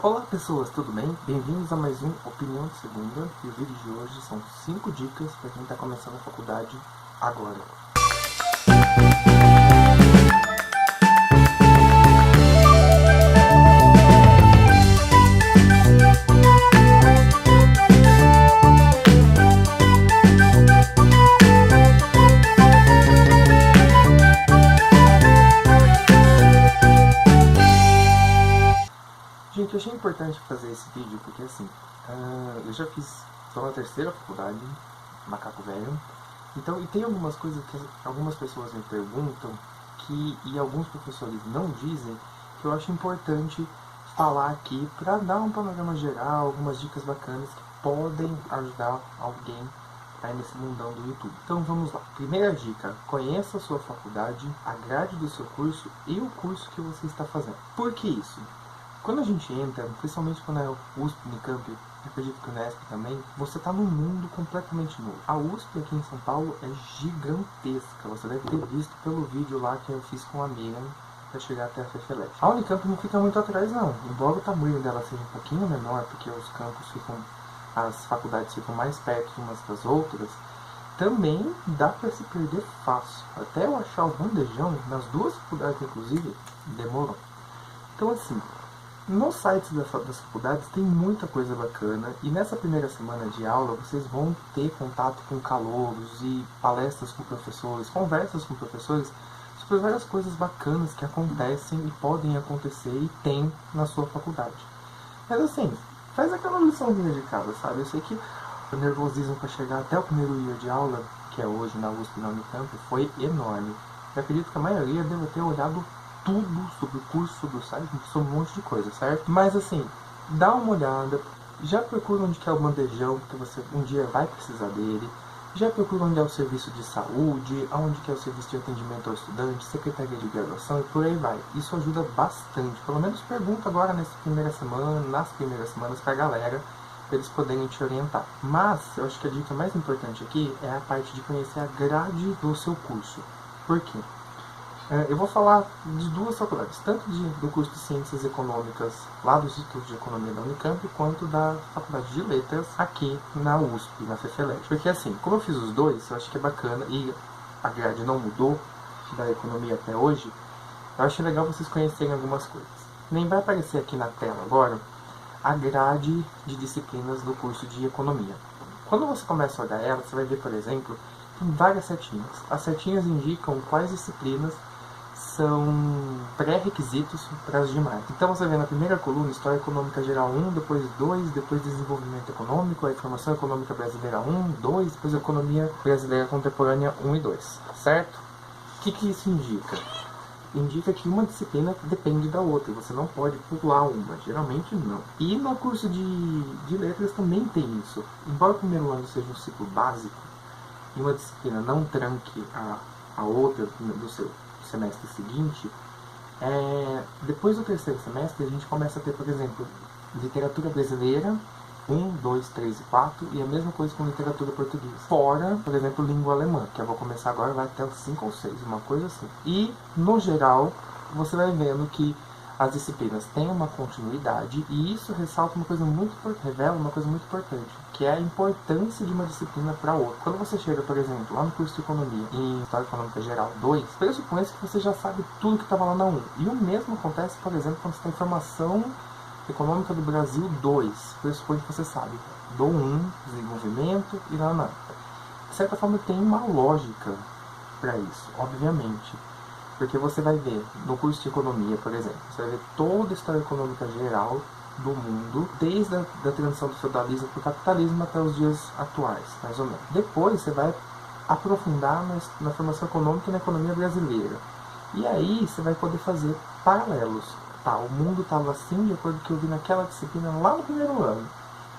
Olá pessoas, tudo bem? Bem-vindos a mais um Opinião de Segunda, e o vídeo de hoje são 5 dicas para quem está começando a faculdade agora. Gente, eu achei importante fazer esse vídeo porque assim, eu já estou na terceira faculdade, Macaco Velho, então, e tem algumas coisas que algumas pessoas me perguntam e alguns professores não dizem, que eu acho importante falar aqui para dar um panorama geral, algumas dicas bacanas que podem ajudar alguém aí nesse mundão do YouTube. Então vamos lá. Primeira dica: conheça a sua faculdade, a grade do seu curso e o curso que você está fazendo. Por que isso? Quando a gente entra, principalmente quando é USP, Unicamp, acredito que o Unesp também, você está num mundo completamente novo. A USP aqui em São Paulo é gigantesca, você deve ter visto pelo vídeo lá que eu fiz com a Miriam para chegar até a FEFELET. A Unicamp não fica muito atrás não, embora o tamanho dela seja um pouquinho menor, porque os campos ficam, as faculdades ficam mais perto umas das outras, também dá para se perder fácil. Até eu achar o bandejão, nas duas faculdades inclusive, demorou. Então assim, nos sites das faculdades tem muita coisa bacana, e nessa primeira semana de aula vocês vão ter contato com calouros e palestras com professores, conversas com professores sobre várias coisas bacanas que acontecem e podem acontecer e tem na sua faculdade. Mas assim, faz aquela liçãozinha de casa, sabe? Eu sei que o nervosismo para chegar até o primeiro dia de aula, que é hoje na USP e na Unicamp, foi enorme. Eu acredito que a maioria deve ter olhado tudo sobre o curso, sobre o site, sobre um monte de coisa, certo? Mas assim, dá uma olhada, já procura onde que é o bandejão, porque você um dia vai precisar dele, já procura onde é o serviço de saúde, onde que é o serviço de atendimento ao estudante, secretaria de graduação e por aí vai. Isso ajuda bastante, pelo menos pergunta agora nas primeiras semanas pra galera, para eles poderem te orientar. Mas, eu acho que a dica mais importante aqui é a parte de conhecer a grade do seu curso. Por quê? Eu vou falar de duas faculdades, tanto do curso de Ciências Econômicas lá do Instituto de Economia da Unicamp, quanto da Faculdade de Letras aqui na USP, na FEFELET. Porque assim, como eu fiz os dois, eu acho que é bacana, e a grade não mudou da economia até hoje, eu acho legal vocês conhecerem algumas coisas. Nem vai aparecer aqui na tela agora a grade de disciplinas do curso de Economia. Quando você começa a olhar ela, você vai ver, por exemplo, tem várias setinhas. As setinhas indicam quais disciplinas são pré-requisitos para as demais. Então você vê na primeira coluna História Econômica Geral 1, depois 2, depois Desenvolvimento Econômico, a Informação Econômica Brasileira 1, 2, depois Economia Brasileira Contemporânea 1 e 2, certo? O que isso indica? Indica que uma disciplina depende da outra, você não pode pular uma, geralmente não. E no curso de letras também tem isso. Embora o primeiro ano seja um ciclo básico, e uma disciplina não tranque a outra do seu semestre seguinte, depois do terceiro semestre a gente começa a ter, por exemplo, literatura brasileira 1, 2, 3 e 4, e a mesma coisa com literatura portuguesa. Fora, por exemplo, língua alemã, que eu vou começar agora, vai até os 5 ou 6, uma coisa assim. E, no geral, você vai vendo que as disciplinas têm uma continuidade, e isso ressalta uma coisa revela uma coisa muito importante, que é a importância de uma disciplina para outra. Quando você chega, por exemplo, lá no curso de Economia, em História Econômica Geral 2, pressupõe que você já sabe tudo que estava lá na 1. E o mesmo acontece, por exemplo, quando você tem Informação Econômica do Brasil 2, pressupõe que você sabe do 1, desenvolvimento e lá. De certa forma tem uma lógica para isso, obviamente. Porque você vai ver, no curso de Economia, por exemplo, você vai ver toda a história econômica geral do mundo, desde a transição do feudalismo para o capitalismo até os dias atuais, mais ou menos. Depois você vai aprofundar na formação econômica e na economia brasileira. E aí você vai poder fazer paralelos. Tá, o mundo estava assim, de acordo com o que eu vi naquela disciplina lá no primeiro ano.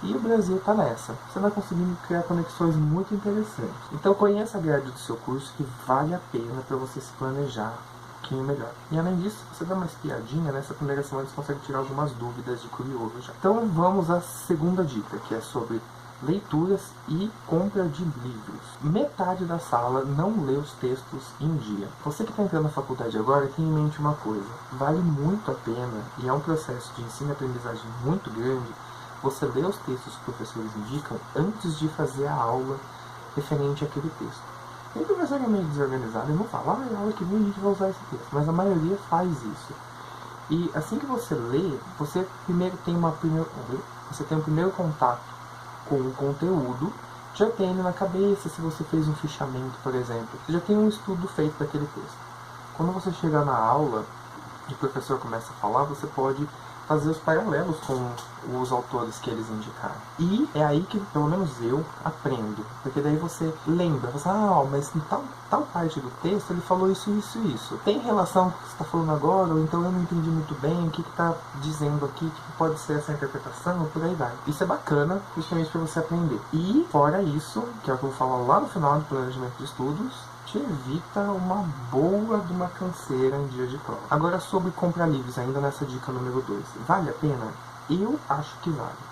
E o Brasil está nessa. Você vai conseguindo criar conexões muito interessantes. Então conheça a grade do seu curso, que vale a pena para você se planejar um pouquinho melhor. E além disso, você dá uma espiadinha, nessa primeira semana você consegue tirar algumas dúvidas de curioso já. Então vamos à segunda dica, que é sobre leituras e compra de livros. Metade da sala não lê os textos em dia. Você que está entrando na faculdade agora, tenha em mente uma coisa. Vale muito a pena, e é um processo de ensino e aprendizagem muito grande, você ler os textos que os professores indicam antes de fazer a aula referente àquele texto. Tem professor que é meio desorganizado e não fala, a aula que vem a gente vai usar esse texto, mas a maioria faz isso. E assim que você lê, você primeiro tem você tem um primeiro contato com o conteúdo, já tem ele na cabeça, se você fez um fichamento, por exemplo, você já tem um estudo feito daquele texto. Quando você chegar na aula e o professor começa a falar, você pode fazer os paralelos com os autores que eles indicaram. E é aí que, pelo menos eu, aprendo. Porque daí você lembra, você mas em tal parte do texto ele falou isso, isso e isso. Tem relação com o que você está falando agora, ou então eu não entendi muito bem o que está dizendo aqui, o que pode ser essa interpretação, ou por aí vai. Isso é bacana, justamente para você aprender. E, fora isso, que é o que eu vou falar lá no final do planejamento de estudos, te evita uma boa de uma canseira em dia de prova. Agora, sobre comprar livros, ainda nessa dica número 2, vale a pena? Eu acho que vale.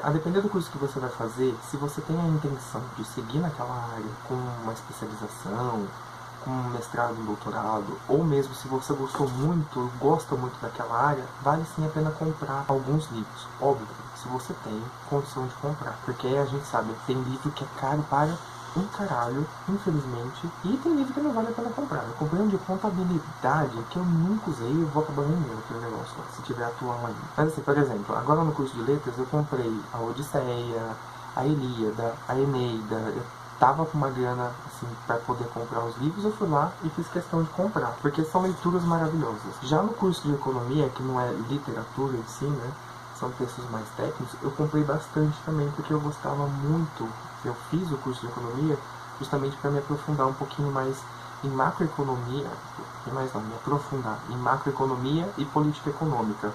A depender do curso que você vai fazer, se você tem a intenção de seguir naquela área com uma especialização, com um mestrado, um doutorado, ou mesmo se você gostou muito, gosta muito daquela área, vale sim a pena comprar alguns livros. Óbvio, se você tem condição de comprar, porque a gente sabe, tem livro que é caro para um caralho, infelizmente, e tem livro que não vale a pena comprar. Eu comprei um de contabilidade que eu nunca usei e eu vou acabar vendendo aquele negócio lá, se tiver atual ainda. Mas assim, por exemplo, agora no curso de letras eu comprei a Odisseia, a Ilíada, a Eneida. Eu tava com uma grana assim para poder comprar os livros, eu fui lá e fiz questão de comprar, porque são leituras maravilhosas. Já no curso de economia, que não é literatura em si, né, são textos mais técnicos, eu comprei bastante também, porque eu gostava muito. Eu fiz o curso de economia justamente para me aprofundar um pouquinho mais em macroeconomia, me aprofundar em macroeconomia e política econômica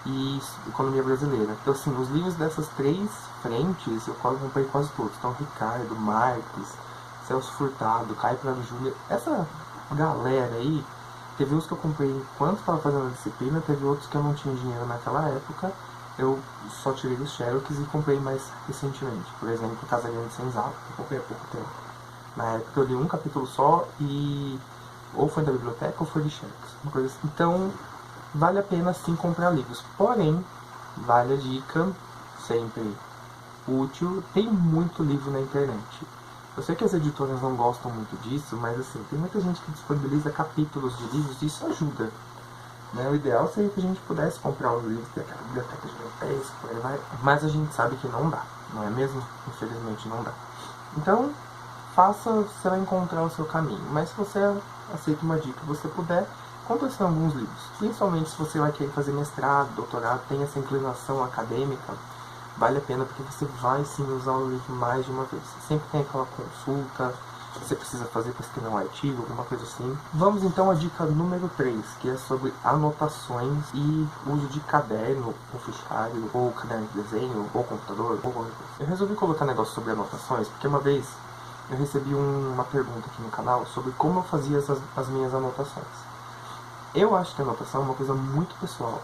e economia brasileira. Então, assim, os livros dessas três frentes eu comprei quase todos. Então, Ricardo, Marques, Celso Furtado, Caio Prado Júnior, essa galera aí, teve uns que eu comprei enquanto estava fazendo a disciplina, teve outros que eu não tinha dinheiro naquela época, eu só tirei dos Xerox e comprei mais recentemente. Por exemplo, Casa Grande Senzala, que eu comprei há pouco tempo. Na época eu li um capítulo só e ou foi da biblioteca ou foi de Xerox, uma coisa assim. Então, vale a pena sim comprar livros. Porém, vale a dica, sempre útil, tem muito livro na internet. Eu sei que as editoras não gostam muito disso, mas assim, tem muita gente que disponibiliza capítulos de livros e isso ajuda. Né? O ideal seria que a gente pudesse comprar os livros, ter aquela biblioteca gigantesca, por aí vai, mas a gente sabe que não dá, não é mesmo? Infelizmente não dá. Então, você vai encontrar o seu caminho. Mas se você aceita uma dica, você puder, compre alguns livros. Principalmente se você vai querer fazer mestrado, doutorado, tem essa inclinação acadêmica, vale a pena porque você vai sim usar o livro mais de uma vez. Sempre tem aquela consulta que você precisa fazer para escrever um artigo, alguma coisa assim. Vamos então à dica número 3, que é sobre anotações e uso de caderno, ou fichário, ou caderno de desenho, ou computador, ou qualquer coisa. Eu resolvi colocar um negócio sobre anotações, porque uma vez eu recebi uma pergunta aqui no canal sobre como eu fazia as minhas anotações. Eu acho que a anotação é uma coisa muito pessoal.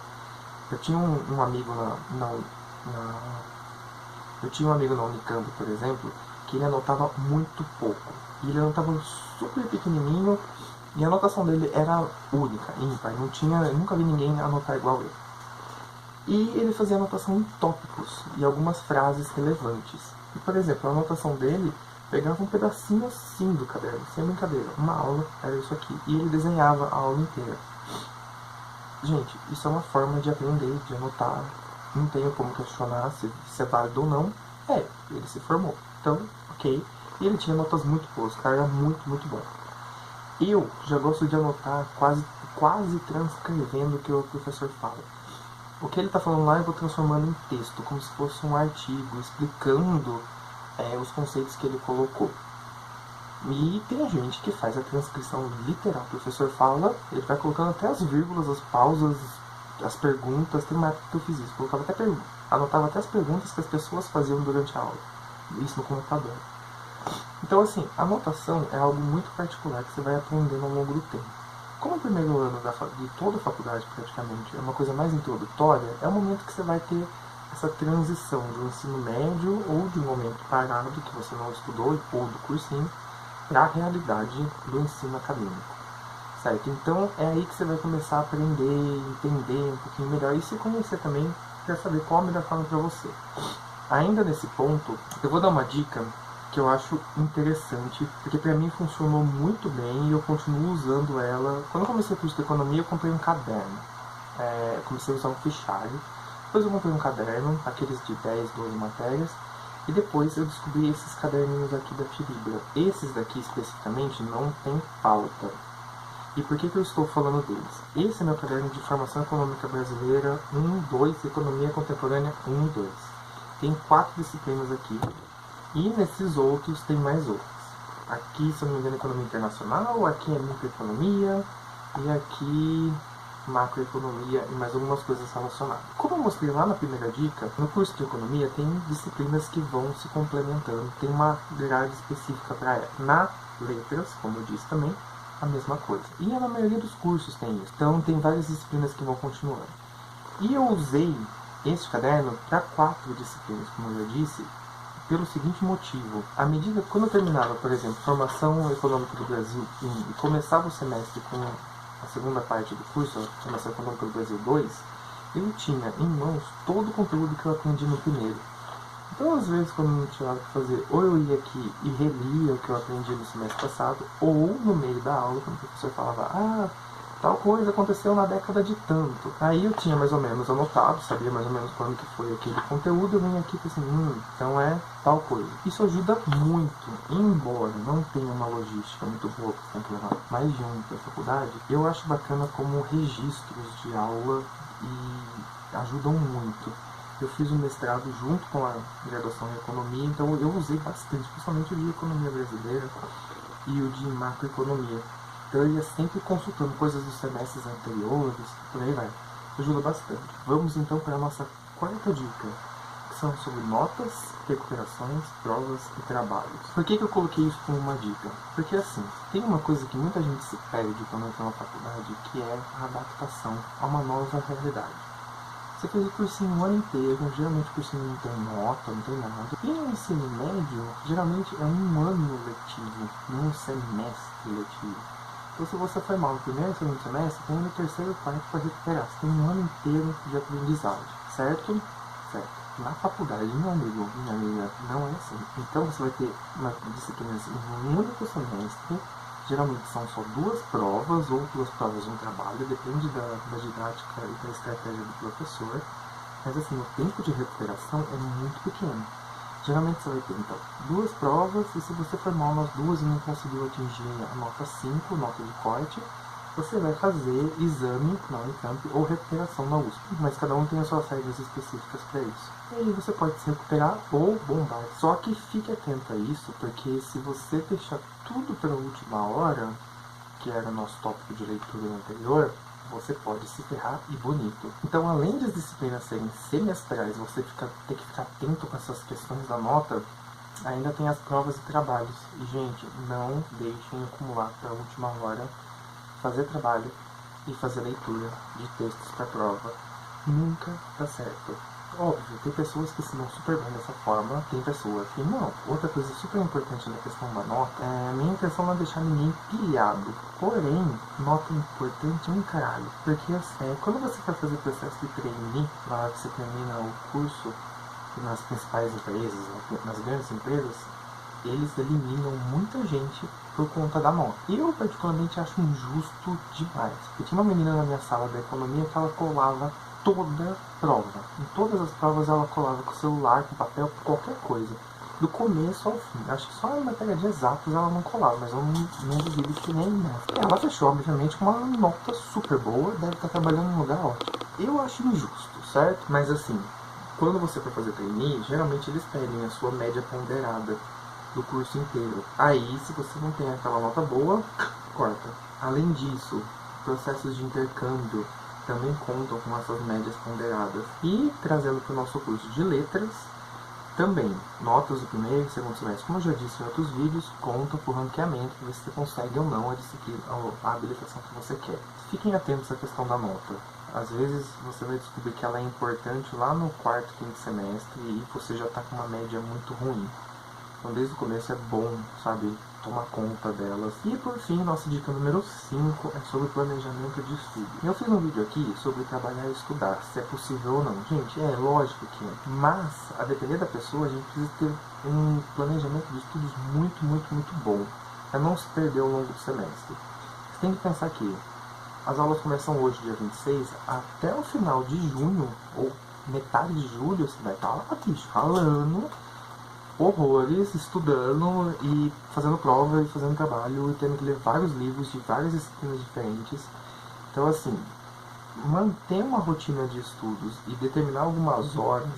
Eu tinha um amigo eu tinha um amigo na Unicamp, por exemplo, que ele anotava muito pouco. E ele anotava super pequenininho e a anotação dele era única, ímpar. Nunca vi ninguém anotar igual ele. E ele fazia anotação em tópicos e algumas frases relevantes. E, por exemplo, a anotação dele pegava um pedacinho assim do caderno, sem brincadeira. Uma aula era isso aqui. E ele desenhava a aula inteira. Gente, isso é uma forma de aprender, de anotar. Não tenho como questionar se é válido ou não. Ele se formou. Então, ok. E ele tinha notas muito boas, o cara era muito, muito bom. Eu já gosto de anotar quase transcrevendo o que o professor fala. O que ele está falando lá eu vou transformando em texto, como se fosse um artigo, explicando os conceitos que ele colocou. E tem gente que faz a transcrição literal. O professor fala, ele vai colocando até as vírgulas, as pausas, as perguntas. Tem uma época que eu fiz isso, anotava até as perguntas que as pessoas faziam durante a aula. Isso no computador. Então, assim, a anotação é algo muito particular que você vai aprendendo ao longo do tempo. Como o primeiro ano de toda a faculdade, praticamente, é uma coisa mais introdutória, é o momento que você vai ter essa transição de um ensino médio ou de um momento parado que você não estudou ou do cursinho para a realidade do ensino acadêmico, certo? Então é aí que você vai começar a aprender, entender um pouquinho melhor e se conhecer também para saber qual a melhor forma para você. Ainda nesse ponto, eu vou dar uma dica que eu acho interessante, porque para mim funcionou muito bem e eu continuo usando ela. Quando eu comecei o curso de economia, eu comprei um caderno. Eu comecei a usar um fichário. Depois eu comprei um caderno, aqueles de 10, 12 matérias. E depois eu descobri esses caderninhos aqui da Filibra. Esses daqui especificamente não tem pauta. E por que eu estou falando deles? Esse é meu caderno de Formação Econômica Brasileira 1, 2, Economia Contemporânea 1 e 2. Tem 4 disciplinas aqui. E nesses outros tem mais outros. Aqui, se eu não me engano, Economia Internacional, aqui é Microeconomia, e aqui Macroeconomia e mais algumas coisas relacionadas. Como eu mostrei lá na primeira dica, no curso de Economia tem disciplinas que vão se complementando, tem uma grade específica para ela. Na Letras, como eu disse também, a mesma coisa. E na maioria dos cursos tem isso. Então tem várias disciplinas que vão continuando. E eu usei este caderno para 4 disciplinas, como eu já disse, pelo seguinte motivo. À medida que, quando eu terminava, por exemplo, Formação Econômica do Brasil 1 e começava o semestre com a segunda parte do curso, a Formação Econômica do Brasil 2, eu tinha em mãos todo o conteúdo que eu aprendi no primeiro. Então, às vezes, quando não tinha nada para fazer, ou eu ia aqui e relia o que eu aprendi no semestre passado, ou no meio da aula, quando o professor falava, tal coisa aconteceu na década de tanto. Aí eu tinha mais ou menos anotado, sabia mais ou menos quando que foi aquele conteúdo, eu vinha aqui e falei assim, então é tal coisa. Isso ajuda muito, embora não tenha uma logística muito boa, porque tem que levar mais de um para a faculdade, eu acho bacana como registros de aula e ajudam muito. Eu fiz um mestrado junto com a graduação em Economia, então eu usei bastante, principalmente o de Economia Brasileira e o de Macroeconomia. Então eu ia sempre consultando coisas dos semestres anteriores, por aí vai. Ajuda bastante. Vamos então para a nossa quarta dica, que são sobre notas, recuperações, provas e trabalhos. Por que eu coloquei isso como uma dica? Porque assim, tem uma coisa que muita gente se perde quando entra na faculdade, que é a adaptação a uma nova realidade. Você fez o cursinho um ano inteiro, geralmente o cursinho não tem nota, não tem nada. E no ensino médio, geralmente é um ano letivo, não um semestre letivo. Então se você foi mal no primeiro e segundo semestre, tem no terceiro e quarto para recuperar. Você tem um ano inteiro de aprendizagem, certo? Certo. Na faculdade, meu amigo, minha amiga, não é assim. Então você vai ter uma disciplina assim, em um único semestre. Geralmente são só 2 provas ou 2 provas de um trabalho, depende da didática e da estratégia do professor. Mas assim, o tempo de recuperação é muito pequeno. Geralmente você vai ter, então, 2 provas, e se você for mal nas 2 e não conseguiu atingir a nota 5, nota de corte, você vai fazer exame na Unicamp ou recuperação na USP. Mas cada um tem as suas regras específicas para isso. E aí você pode se recuperar ou bombar. Só que fique atento a isso, porque se você deixar tudo para a última hora, que era o nosso tópico de leitura anterior, você pode se ferrar e bonito. Então, além das disciplinas serem semestrais, você tem que ficar atento com essas questões da nota, ainda tem as provas e trabalhos. E, gente, não deixem acumular para a última hora fazer trabalho e fazer leitura de textos para prova. Nunca dá certo. Óbvio, tem pessoas que se dão super bem dessa forma, tem pessoas que não. Outra coisa super importante na questão da nota, a minha intenção não é deixar ninguém pilhado. Porém, nota importante é um caralho. Porque quando você for fazer processo de trainee, lá que você termina o curso nas principais empresas, nas grandes empresas, eles eliminam muita gente por conta da nota. Eu particularmente acho injusto demais. Eu tinha uma menina na minha sala da economia que ela colava toda prova. Em todas as provas ela colava com celular, com papel, com qualquer coisa. Do começo ao fim. Acho que só em matéria de exatos ela não colava, mas eu não duvido que nem nessa. Ela fechou, obviamente, com uma nota super boa, deve estar trabalhando num lugar ótimo. Eu acho injusto, certo? Mas assim, quando você for fazer trainee, geralmente eles pedem a sua média ponderada do curso inteiro. Aí, se você não tem aquela nota boa, corta. Além disso, processos de intercâmbio também contam com essas médias ponderadas. E, trazendo para o nosso curso de letras, também, notas do primeiro e segundo semestre, como eu já disse em outros vídeos, contam para o ranqueamento, para ver se você consegue ou não a disciplina, a habilitação que você quer. Fiquem atentos à questão da nota. Às vezes você vai descobrir que ela é importante lá no quarto, quinto semestre e você já está com uma média muito ruim. Então desde o começo é bom, sabe, tomar conta delas. E por fim, nossa dica número 5 é sobre planejamento de estudo. Eu fiz um vídeo aqui sobre trabalhar e estudar, se é possível ou não. Gente, é lógico que é. Mas, a depender da pessoa, a gente precisa ter um planejamento de estudos muito bom, para não se perder ao longo do semestre. Você tem que pensar que as aulas começam hoje, dia 26, até o final de junho, ou metade de julho, você vai estar lá, bicho, ralando horrores, estudando e fazendo prova e fazendo trabalho e tendo que ler vários livros de várias disciplinas diferentes. Então, assim, manter uma rotina de estudos e determinar algumas horas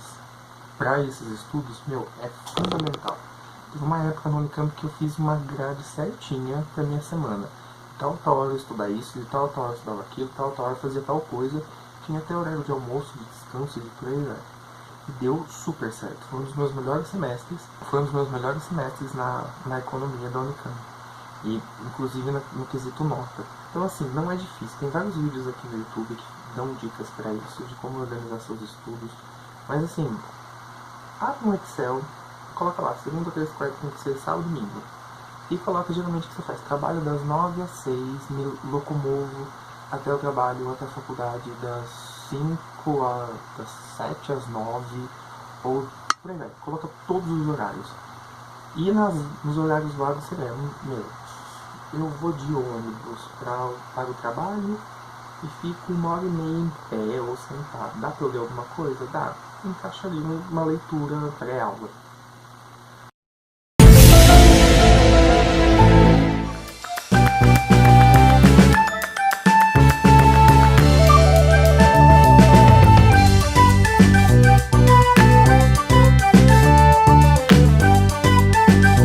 para esses estudos, meu, é fundamental. Teve uma época no Unicamp que eu fiz uma grade certinha para minha semana. Tal hora eu estudar isso, de tal hora eu estudava aquilo, tal hora eu fazia tal coisa. Tinha até horário de almoço, de descanso e de por aí vai. E deu super certo. Foi um dos meus melhores semestres. Foi um dos meus melhores semestres na economia da Unicamp. E inclusive no quesito nota. Então assim, não é difícil. Tem vários vídeos aqui no YouTube que dão dicas para isso, de como organizar seus estudos. Mas assim, abre um Excel, coloca lá, segunda, terça, quarta, quinta, sexta, sábado, domingo. E coloca geralmente o que você faz. Trabalho das 9 às 6, me locomovo até o trabalho, até a faculdade, das 7 às 9, ou por aí vai. Coloca todos os horários. E nos horários lá você lembra, meu, eu vou de ônibus para o trabalho e fico 1h30 em pé ou sentado. Dá pra eu ler alguma coisa? Dá. Encaixa ali uma leitura pré-aula.